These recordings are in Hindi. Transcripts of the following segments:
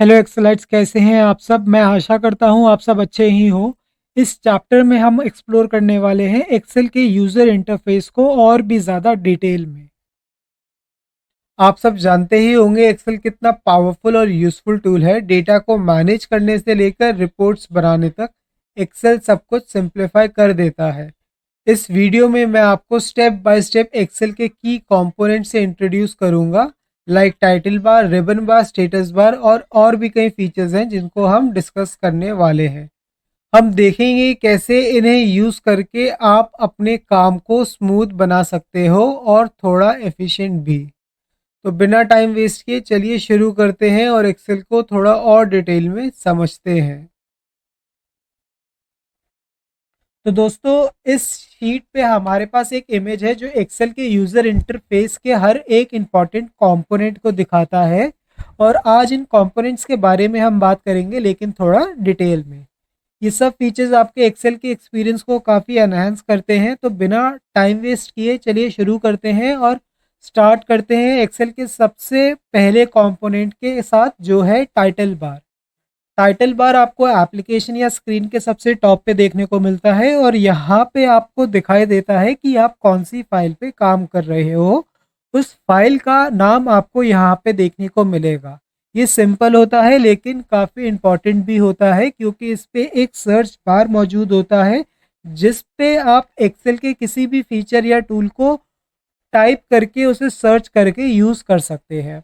हेलो एक्सलाइट्स, कैसे हैं आप सब। मैं आशा करता हूं आप सब अच्छे ही हो। इस चैप्टर में हम एक्सप्लोर करने वाले हैं एक्सेल के यूज़र इंटरफेस को और भी ज़्यादा डिटेल में। आप सब जानते ही होंगे एक्सेल कितना पावरफुल और यूज़फुल टूल है। डेटा को मैनेज करने से लेकर रिपोर्ट्स बनाने तक एक्सेल सब कुछ सिंप्लीफाई कर देता है। इस वीडियो में मैं आपको स्टेप बाय स्टेप एक्सेल के की कंपोनेंट से इंट्रोड्यूस करूंगा, लाइक टाइटल बार, रिबन बार, स्टेटस बार और भी कई फीचर्स हैं जिनको हम डिस्कस करने वाले हैं। हम देखेंगे कैसे इन्हें यूज़ करके आप अपने काम को स्मूथ बना सकते हो और थोड़ा एफिशिएंट भी। तो बिना टाइम वेस्ट किए चलिए शुरू करते हैं और एक्सेल को थोड़ा और डिटेल में समझते हैं। तो दोस्तों, इस शीट पे हमारे पास एक इमेज है जो एक्सेल के यूज़र इंटरफेस के हर एक इम्पॉर्टेंट कंपोनेंट को दिखाता है। और आज इन कंपोनेंट्स के बारे में हम बात करेंगे, लेकिन थोड़ा डिटेल में। ये सब फीचर्स आपके एक्सेल के एक्सपीरियंस को काफ़ी एनहांस करते हैं। तो बिना टाइम वेस्ट किए चलिए शुरू करते हैं और स्टार्ट करते हैं एक्सेल के सबसे पहले कंपोनेंट के साथ, जो है टाइटल बार। टाइटल बार आपको एप्लीकेशन या स्क्रीन के सबसे टॉप पे देखने को मिलता है और यहाँ पे आपको दिखाई देता है कि आप कौन सी फाइल पे काम कर रहे हो। उस फाइल का नाम आपको यहाँ पे देखने को मिलेगा। ये सिंपल होता है लेकिन काफ़ी इम्पोर्टेंट भी होता है, क्योंकि इस पे एक सर्च बार मौजूद होता है जिस पे आप एक्सेल के किसी भी फीचर या टूल को टाइप करके उसे सर्च करके यूज़ कर सकते हैं।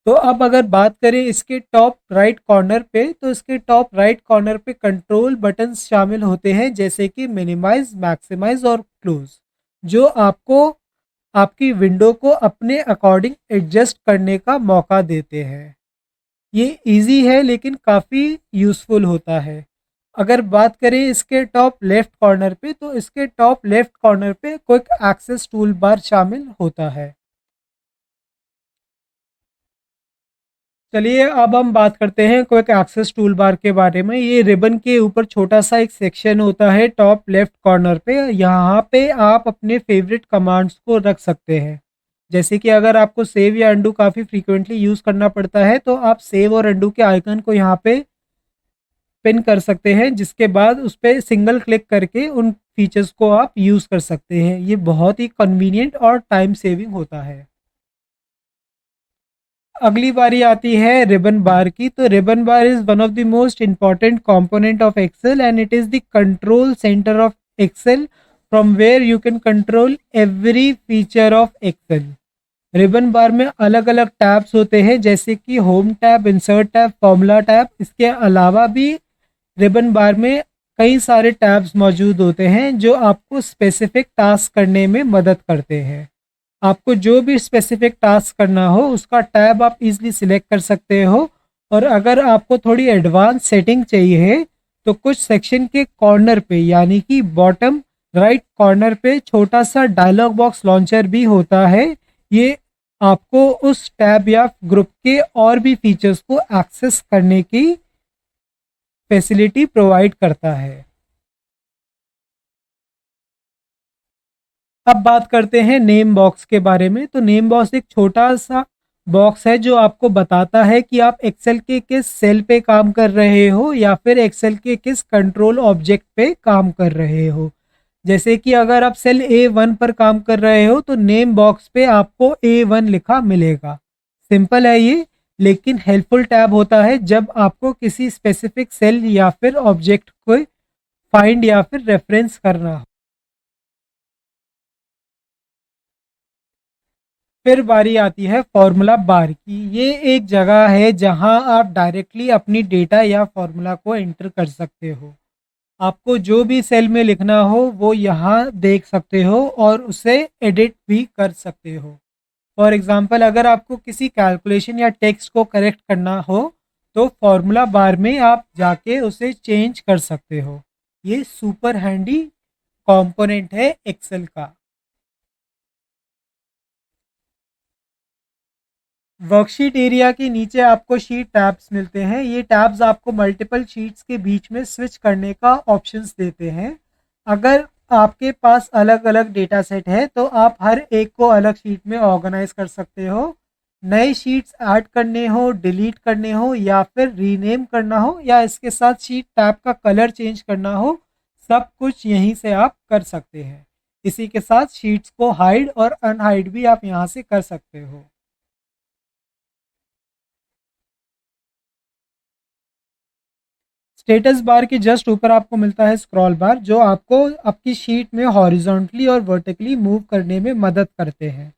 तो अब अगर बात करें इसके टॉप राइट कॉर्नर पे, तो इसके टॉप राइट कॉर्नर पे कंट्रोल बटन्स शामिल होते हैं, जैसे कि मिनिमाइज, मैक्सिमाइज और क्लोज, जो आपको आपकी विंडो को अपने अकॉर्डिंग एडजस्ट करने का मौका देते हैं। ये इजी है लेकिन काफ़ी यूज़फुल होता है। अगर बात करें इसके टॉप लेफ्ट कॉर्नर पे, तो इसके टॉप लेफ्ट कॉर्नर पे क्विक एक्सेस टूल बार शामिल होता है। चलिए अब हम बात करते हैं क्विक एक्सेस टूल बार के बारे में। ये रिबन के ऊपर छोटा सा एक सेक्शन होता है टॉप लेफ्ट कॉर्नर पे। यहाँ पे आप अपने फेवरेट कमांड्स को रख सकते हैं। जैसे कि अगर आपको सेव या अंडू काफ़ी फ्रीक्वेंटली यूज़ करना पड़ता है, तो आप सेव और अंडू के आइकन को यहाँ पे पिन कर सकते हैं, जिसके बाद उस पर सिंगल क्लिक करके उन फीचर्स को आप यूज़ कर सकते हैं। ये बहुत ही कन्वीनियंट और टाइम सेविंग होता है। अगली बारी आती है रिबन बार की। तो ribbon bar is one of the most important component of Excel and it is the control centre of Excel from where you can control every feature of Excel. Ribbon bar में अलग अलग टैब्स होते हैं, जैसे कि home tab, insert tab, formula tab. इसके अलावा भी रिबन बार में कई सारे टैब्स मौजूद होते हैं जो आपको स्पेसिफिक टास्क करने में मदद करते हैं। आपको जो भी स्पेसिफिक टास्क करना हो उसका टैब आप इजीली सिलेक्ट कर सकते हो। और अगर आपको थोड़ी एडवांस सेटिंग चाहिए, तो कुछ सेक्शन के कॉर्नर पे, यानी कि बॉटम राइट कॉर्नर पे, छोटा सा डायलॉग बॉक्स लॉन्चर भी होता है। ये आपको उस टैब या ग्रुप के और भी फीचर्स को एक्सेस करने की फैसिलिटी प्रोवाइड करता है। अब बात करते हैं नेम बॉक्स के बारे में। तो नेम बॉक्स एक छोटा सा बॉक्स है जो आपको बताता है कि आप एक्सेल के किस सेल पे काम कर रहे हो या फिर एक्सेल के किस कंट्रोल ऑब्जेक्ट पे काम कर रहे हो। जैसे कि अगर आप सेल A1 पर काम कर रहे हो, तो नेम बॉक्स पे आपको A1 लिखा मिलेगा। सिंपल है ये, लेकिन हेल्पफुल टैब होता है जब आपको किसी स्पेसिफिक सेल या फिर ऑब्जेक्ट को फाइंड या फिर रेफरेंस करना हो। फिर बारी आती है फॉर्मूला बार की। ये एक जगह है जहां आप डायरेक्टली अपनी डेटा या फॉर्मूला को एंटर कर सकते हो। आपको जो भी सेल में लिखना हो वो यहाँ देख सकते हो और उसे एडिट भी कर सकते हो। फॉर एग्जांपल, अगर आपको किसी कैलकुलेशन या टेक्स्ट को करेक्ट करना हो, तो फॉर्मूला बार में आप जाके उसे चेंज कर सकते हो। ये सुपर हैंडी कंपोनेंट है एक्सेल का। वर्कशीट एरिया के नीचे आपको शीट टैब्स मिलते हैं। ये टैब्स आपको मल्टीपल शीट्स के बीच में स्विच करने का ऑप्शंस देते हैं। अगर आपके पास अलग अलग डेटा सेट है, तो आप हर एक को अलग शीट में ऑर्गेनाइज कर सकते हो। नए शीट्स ऐड करने हो, डिलीट करने हो या फिर रीनेम करना हो या इसके साथ शीट टैब का कलर चेंज करना हो, सब कुछ यहीं से आप कर सकते हैं। इसी के साथ शीट्स को हाइड और अनहाइड भी आप यहाँ से कर सकते हो। स्टेटस बार के जस्ट ऊपर आपको मिलता है स्क्रॉल बार, जो आपको आपकी शीट में हॉरिजॉन्टली और वर्टिकली मूव करने में मदद करते हैं।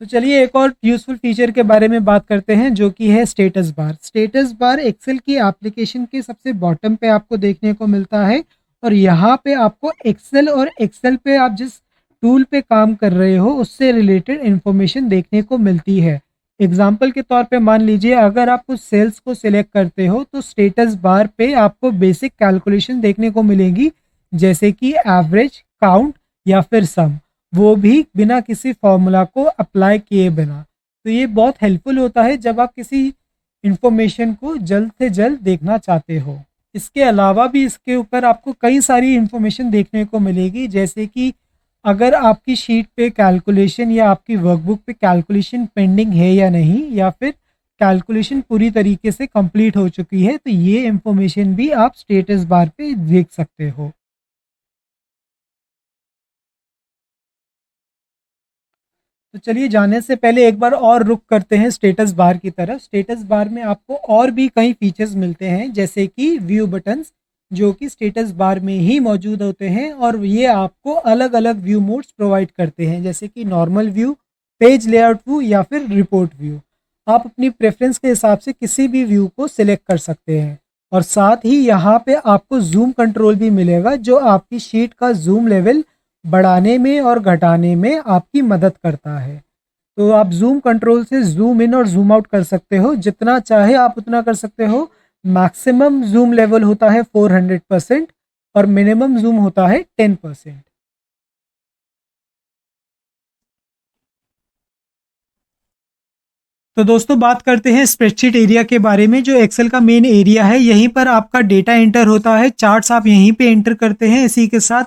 तो चलिए एक और यूजफुल फीचर के बारे में बात करते हैं, जो कि है status bar. Status bar excel की एप्लीकेशन के सबसे बॉटम पे आपको देखने को मिलता है और यहाँ पे आपको एक्सेल और एक्सेल पे आप जिस टूल पे काम कर रहे हो उससे रिलेटेड इंफॉर्मेशन देखने को मिलती है। एग्जाम्पल के तौर पे मान लीजिए अगर आप कुछ सेल्स को सिलेक्ट करते हो तो स्टेटस बार पे आपको बेसिक कैलकुलेशन देखने को मिलेगी, जैसे कि एवरेज, काउंट या फिर सम, वो भी बिना किसी फॉर्मूला को अप्लाई किए बिना। तो ये बहुत हेल्पफुल होता है जब आप किसी इंफॉर्मेशन को जल्द से जल्द देखना चाहते हो। इसके अलावा भी इसके ऊपर आपको कई सारी इंफॉर्मेशन देखने को मिलेगी, जैसे कि अगर आपकी शीट पे कैलकुलेशन या आपकी वर्कबुक पे कैलकुलेशन पेंडिंग है या नहीं, या फिर कैलकुलेशन पूरी तरीके से कंप्लीट हो चुकी है, तो ये इंफॉर्मेशन भी आप स्टेटस बार पे देख सकते हो। तो चलिए जाने से पहले एक बार और रुक करते हैं स्टेटस बार की तरफ। स्टेटस बार में आपको और भी कई फीचर्स मिलते हैं, जैसे कि व्यू बटन्स, जो कि स्टेटस बार में ही मौजूद होते हैं और ये आपको अलग अलग व्यू मोड्स प्रोवाइड करते हैं, जैसे कि normal view, page layout view या फिर रिपोर्ट व्यू। आप अपनी प्रेफरेंस के हिसाब से किसी भी व्यू को सिलेक्ट कर सकते हैं। और साथ ही यहाँ पे आपको जूम कंट्रोल भी मिलेगा, जो आपकी शीट का जूम लेवल बढ़ाने में और घटाने में आपकी मदद करता है। तो आप जूम कंट्रोल से जूम इन और जूम आउट कर सकते हो, जितना चाहे आप उतना कर सकते हो। मैक्सिमम जूम लेवल होता है 400% और मिनिमम जूम होता है 10%। तो दोस्तों बात करते हैं स्प्रेडशीट एरिया के बारे में, जो एक्सेल का मेन एरिया है। यहीं पर आपका डेटा एंटर होता है, चार्ट्स आप यहीं पे एंटर करते हैं। इसी के साथ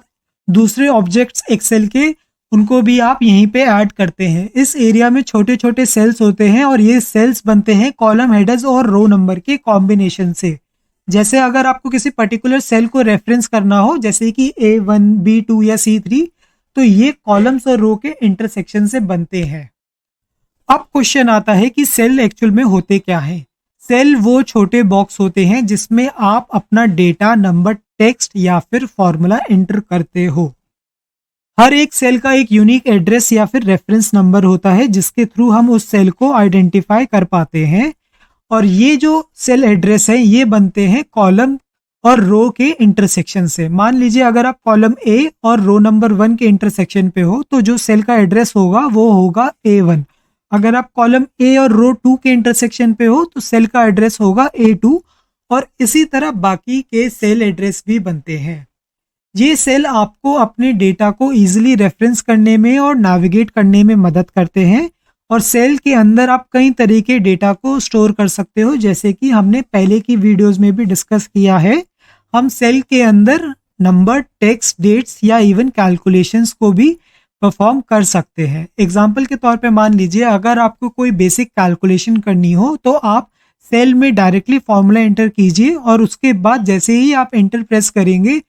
दूसरे ऑब्जेक्ट्स एक्सेल के, उनको भी आप यहीं पे ऐड करते हैं। इस एरिया में छोटे छोटे सेल्स होते हैं और ये सेल्स बनते हैं कॉलम हेडर्स और रो नंबर के कॉम्बिनेशन से। जैसे अगर आपको किसी पर्टिकुलर सेल को रेफरेंस करना हो, जैसे कि A1, B2 या C3, तो ये कॉलम्स और रो के इंटरसेक्शन से बनते हैं। अब क्वेश्चन आता है कि सेल एक्चुअल में होते क्या हैं। सेल वो छोटे बॉक्स होते हैं जिसमें आप अपना डेटा, नंबर, टेक्स्ट या फिर फॉर्मूला एंटर करते हो। हर एक सेल का एक यूनिक एड्रेस या फिर रेफरेंस नंबर होता है, जिसके थ्रू हम उस सेल को आइडेंटिफाई कर पाते हैं। और ये जो सेल एड्रेस है ये बनते हैं कॉलम और रो के इंटरसेक्शन से। मान लीजिए अगर आप कॉलम ए और रो नंबर 1 के इंटरसेक्शन पे हो, तो जो सेल का एड्रेस होगा वो होगा A1। अगर आप कॉलम ए और रो 2 के इंटरसेक्शन पे हो तो सेल का एड्रेस होगा A2। और इसी तरह बाकी के सेल एड्रेस भी बनते हैं। ये सेल आपको अपने डेटा को इजीली रेफरेंस करने में और नेविगेट करने में मदद करते हैं। और सेल के अंदर आप कई तरह के डेटा को स्टोर कर सकते हो, जैसे कि हमने पहले की वीडियोस में भी डिस्कस किया है। हम सेल के अंदर नंबर, टेक्स्ट, डेट्स या इवन कैलकुलेशंस को भी परफॉर्म कर सकते हैं। एग्जाम्पल के तौर पे मान लीजिए अगर आपको कोई बेसिक कैलकुलेशन करनी हो, तो आप सेल में डायरेक्टली फॉर्मूला एंटर कीजिए और उसके बाद जैसे ही आप एंटर प्रेस करेंगे,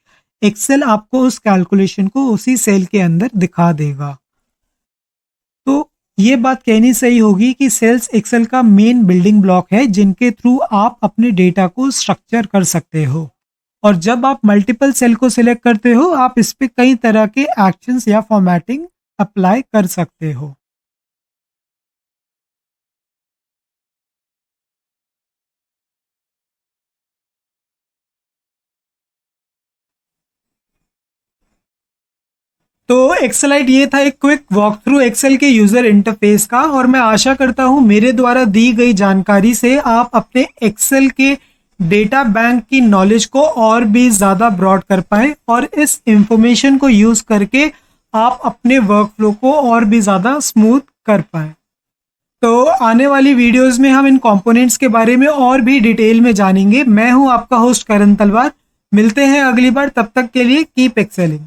एक्सेल आपको उस कैलकुलेशन को उसी सेल के अंदर दिखा देगा। तो ये बात कहनी सही होगी कि सेल्स एक्सेल का मेन बिल्डिंग ब्लॉक है, जिनके थ्रू आप अपने डेटा को स्ट्रक्चर कर सकते हो। और जब आप मल्टीपल सेल को सिलेक्ट करते हो, आप इस पे कई तरह के एक्शंस या फॉर्मेटिंग अप्लाई कर सकते हो। तो एक्सेलाइट ये था एक क्विक वॉक थ्रू एक्सेल के यूजर इंटरफेस का, और मैं आशा करता हूं मेरे द्वारा दी गई जानकारी से आप अपने एक्सेल के डेटा बैंक की नॉलेज को और भी ज्यादा ब्रॉड कर पाए और इस इंफॉर्मेशन को यूज करके आप अपने वर्क फ्लो को और भी ज्यादा स्मूथ कर पाए। तो आने वाली वीडियोस में हम इन कंपोनेंट्स के बारे में और भी डिटेल में जानेंगे। मैं हूं आपका होस्ट करण तलवार। मिलते हैं अगली बार, तब तक के लिए कीप एक्सेलिंग।